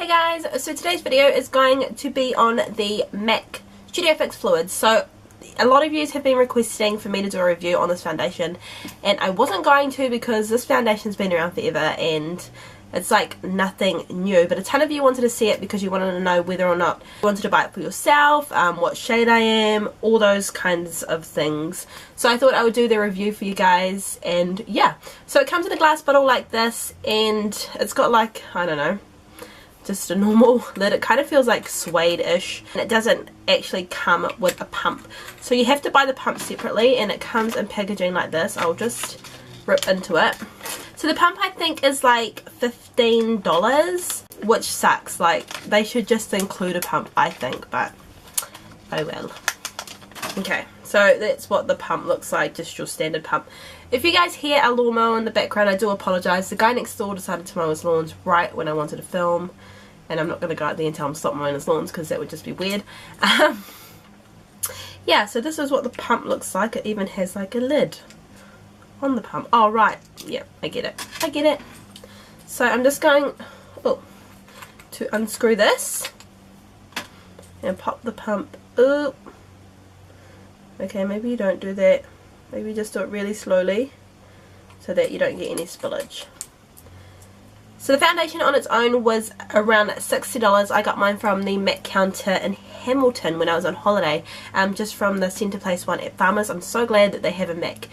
Hey guys, so today's video is going to be on the MAC Studio Fix Fluids. So a lot of you have been requesting for me to do a review on this foundation, and I wasn't going to because this foundation's been around forever and it's like nothing new, but a ton of you wanted to see it because you wanted to know whether or not you wanted to buy it for yourself, what shade I am, all those kinds of things. So I thought I would do the review for you guys, and yeah. So it comes in a glass bottle like this, and it's got like, I don't know, just a normal lid. It kind of feels like suede-ish, and it doesn't actually come with a pump. So you have to buy the pump separately, and it comes in packaging like this. I'll just rip into it. So the pump I think is like $15, which sucks. Like, they should just include a pump, I think, but oh well. Okay, so that's what the pump looks like, just your standard pump. If you guys hear a lawnmower in the background, I do apologise. The guy next door decided to mow his lawns right when I wanted to film, and I'm not going to go out there and tell him to stop mowing his lawns because that would just be weird. Yeah, so this is what the pump looks like. It even has like a lid on the pump. Oh right, yeah, I get it. I get it. So I'm just going to unscrew this and pop the pump up. Okay, maybe you don't do that. Maybe just do it really slowly so that you don't get any spillage. So the foundation on its own was around $60. I got mine from the MAC counter in Hamilton when I was on holiday, just from the Centreplace one at Farmers. I'm so glad that they have a MAC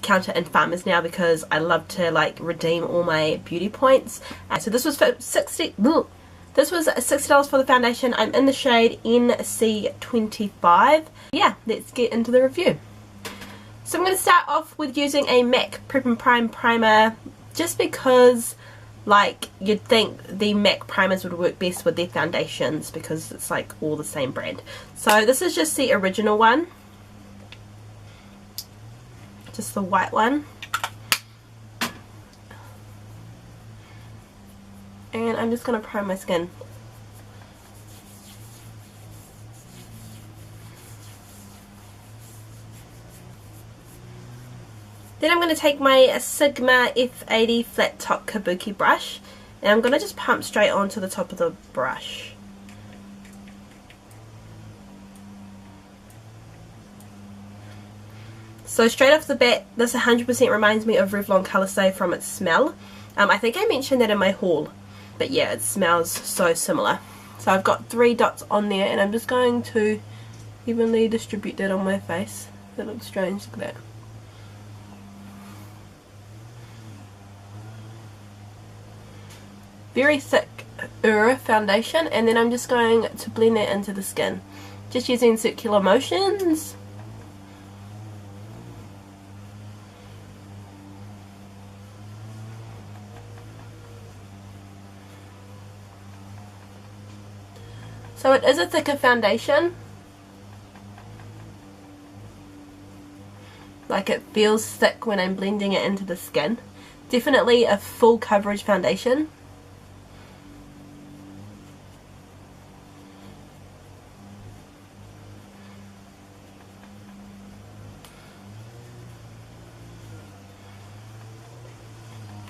counter in Farmers now because I love to like redeem all my beauty points. So this was for This was $60 for the foundation. I'm in the shade NC25. Yeah, let's get into the review. So I'm going to start off with using a MAC Prep and Prime primer, just because like you'd think the MAC primers would work best with their foundations because it's like all the same brand. So this is just the original one, just the white one, and I'm just going to prime my skin. Then I'm going to take my Sigma F80 flat top kabuki brush, and I'm going to just pump straight onto the top of the brush. So straight off the bat, this 100% reminds me of Revlon Colour Stay from its smell. I think I mentioned that in my haul, but yeah, it smells so similar. So I've got 3 dots on there, and I'm just going to evenly distribute that on my face. That looks strange, look at that. Very thick foundation, and then I'm just going to blend that into the skin, just using circular motions. So it is a thicker foundation, like it feels thick when I'm blending it into the skin. Definitely a full coverage foundation.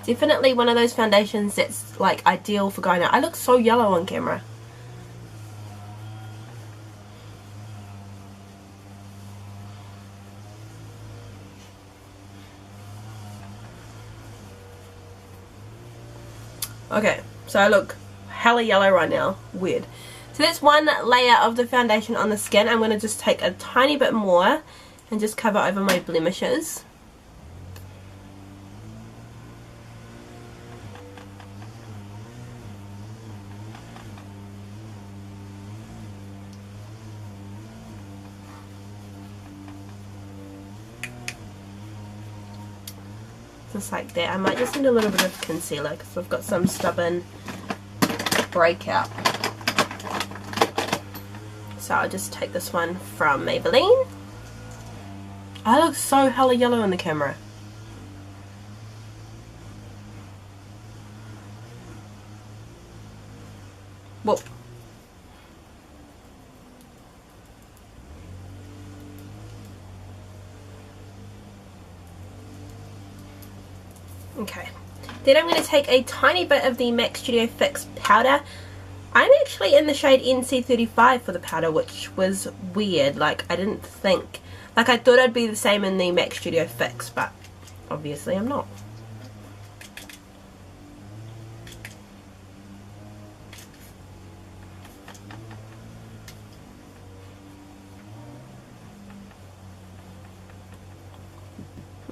Definitely one of those foundations that's like ideal for going out. I look so yellow on camera. Okay, so I look hella yellow right now. Weird. So that's one layer of the foundation on the skin. I'm going to just take a tiny bit more and just cover over my blemishes. Just like that. I might just need a little bit of concealer because I've got some stubborn breakout. So I'll just take this one from Maybelline. I look so hella yellow in the camera. Whoa. Okay, then I'm going to take a tiny bit of the MAC Studio Fix powder. I'm actually in the shade NC35 for the powder, which was weird. Like, I didn't think, like, I thought I'd be the same in the MAC Studio Fix, but obviously I'm not.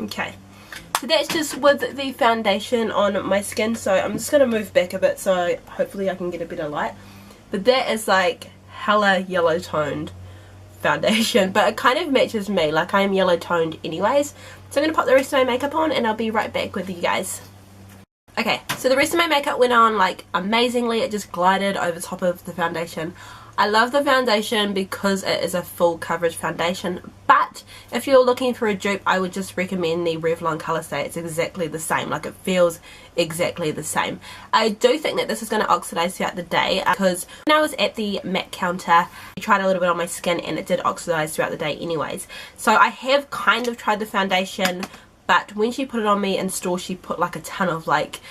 Okay, so that's just with the foundation on my skin, so I'm just going to move back a bit so hopefully I can get a better light. But that is like hella yellow toned foundation, but it kind of matches me, like I am yellow toned anyways. So I'm going to pop the rest of my makeup on and I'll be right back with you guys. Okay, so the rest of my makeup went on like amazingly. It just glided over top of the foundation. I love the foundation because it is a full coverage foundation, but if you're looking for a dupe, I would just recommend the Revlon Colorstay. It's exactly the same, like it feels exactly the same. I do think that this is going to oxidize throughout the day because when I was at the MAC counter, I tried a little bit on my skin and it did oxidize throughout the day anyways. So I have kind of tried the foundation, but when she put it on me in store, she put like a ton of like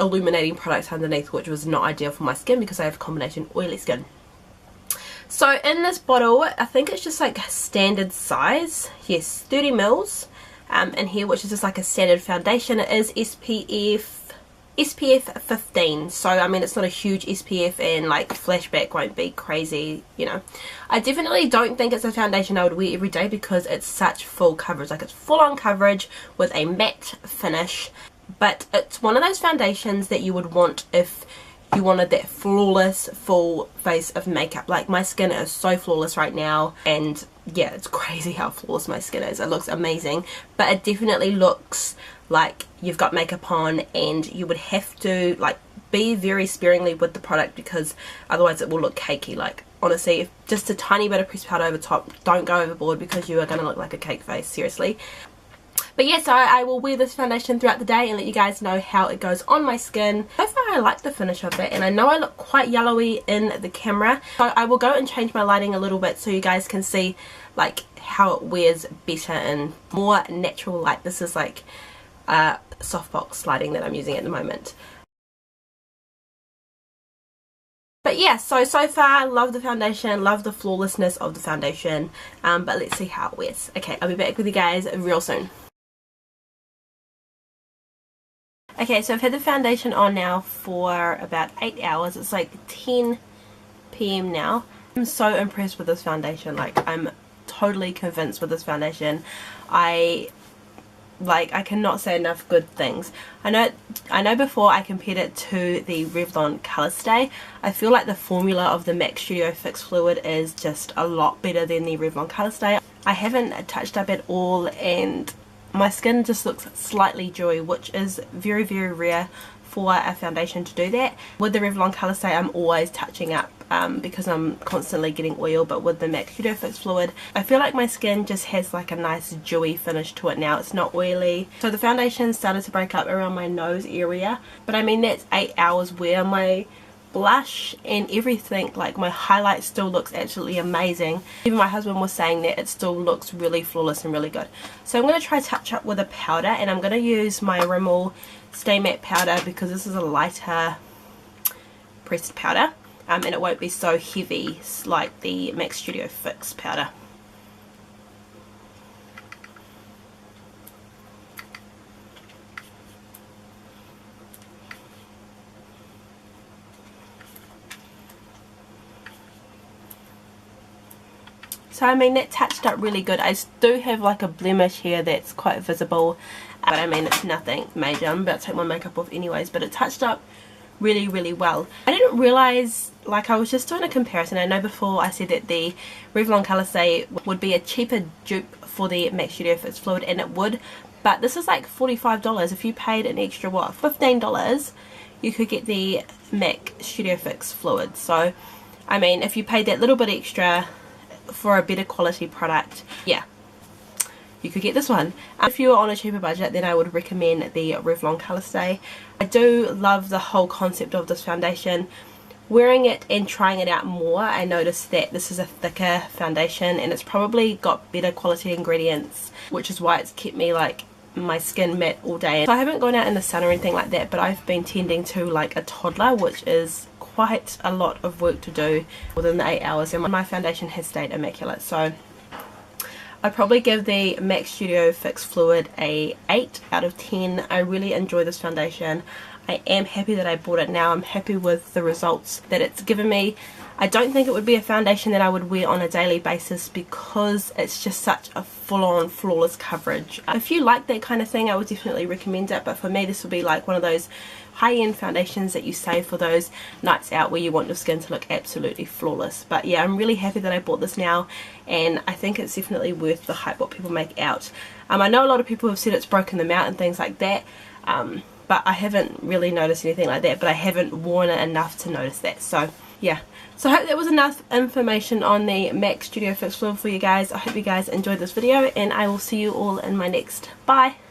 illuminating products underneath, which was not ideal for my skin because I have combination oily skin. So in this bottle, I think it's just like standard size. Yes, 30 mils in here, which is just like a standard foundation. It is SPF 15. So I mean, it's not a huge SPF, and like flashback won't be crazy, you know. I definitely don't think it's a foundation I would wear every day because it's such full coverage. Like it's full on coverage with a matte finish. But it's one of those foundations that you would want if you wanted that flawless full face of makeup. Like my skin is so flawless right now, and yeah, it's crazy how flawless my skin is. It looks amazing, but it definitely looks like you've got makeup on, and you would have to like be very sparingly with the product because otherwise it will look cakey. Like honestly, if just a tiny bit of pressed powder over top, don't go overboard because you are going to look like a cake face, seriously. But yeah, so I will wear this foundation throughout the day and let you guys know how it goes on my skin. So far I like the finish of it, and I know I look quite yellowy in the camera. So I will go and change my lighting a little bit so you guys can see like how it wears better and more natural light. This is like softbox lighting that I'm using at the moment. But yeah, so far, love the foundation, love the flawlessness of the foundation. But let's see how it wears. Okay, I'll be back with you guys real soon. Okay, so I've had the foundation on now for about 8 hours. It's like 10 PM now. I'm so impressed with this foundation. Like, I'm totally convinced with this foundation. I cannot say enough good things. I know before I compared it to the Revlon Colorstay. I feel like the formula of the MAC Studio Fix Fluid is just a lot better than the Revlon Colorstay. I haven't touched up at all, and my skin just looks slightly dewy, which is very, very rare for a foundation to do that. With the Revlon Colorstay, I'm always touching up because I'm constantly getting oil, but with the MAC Studio Fix Fluid, I feel like my skin just has like a nice dewy finish to it now. It's not oily. So the foundation started to break up around my nose area, but I mean that's 8 hours where my blush and everything, like my highlight still looks absolutely amazing. Even my husband was saying that it still looks really flawless and really good. So I'm going to try touch up with a powder, and I'm going to use my Rimmel Stay Matte powder because this is a lighter pressed powder, and it won't be so heavy like the MAC Studio Fix powder. So I mean that touched up really good. I do have like a blemish here that's quite visible, but I mean it's nothing major. I'm about to take my makeup off anyways, but it touched up really, really well. I didn't realise, like I was just doing a comparison. I know before I said that the Revlon Colorstay would be a cheaper dupe for the MAC Studio Fix Fluid, and it would, but this is like $45. If you paid an extra what, $15, you could get the MAC Studio Fix Fluid. So I mean if you paid that little bit extra for a better quality product, yeah, you could get this one. If you're on a cheaper budget, then I would recommend the Revlon Colorstay. I do love the whole concept of this foundation. Wearing it and trying it out more, I noticed that this is a thicker foundation and it's probably got better quality ingredients, which is why it's kept me like my skin matte all day. So I haven't gone out in the sun or anything like that, but I've been tending to like a toddler, which is quite a lot of work to do within the 8 hours, and my foundation has stayed immaculate. So I'd probably give the MAC Studio Fix Fluid a 8 out of 10. I really enjoy this foundation. I am happy that I bought it now. I'm happy with the results that it's given me. I don't think it would be a foundation that I would wear on a daily basis because it's just such a full-on flawless coverage. If you like that kind of thing, I would definitely recommend it, but for me this would be like one of those high-end foundations that you save for those nights out where you want your skin to look absolutely flawless. But yeah, I'm really happy that I bought this now, and I think it's definitely worth the hype what people make out. I know a lot of people have said it's broken them out and things like that, but I haven't really noticed anything like that, but I haven't worn it enough to notice that. So yeah, so I hope that was enough information on the MAC Studio Fix Fluid for you guys. I hope you guys enjoyed this video, and I will see you all in my next. Bye!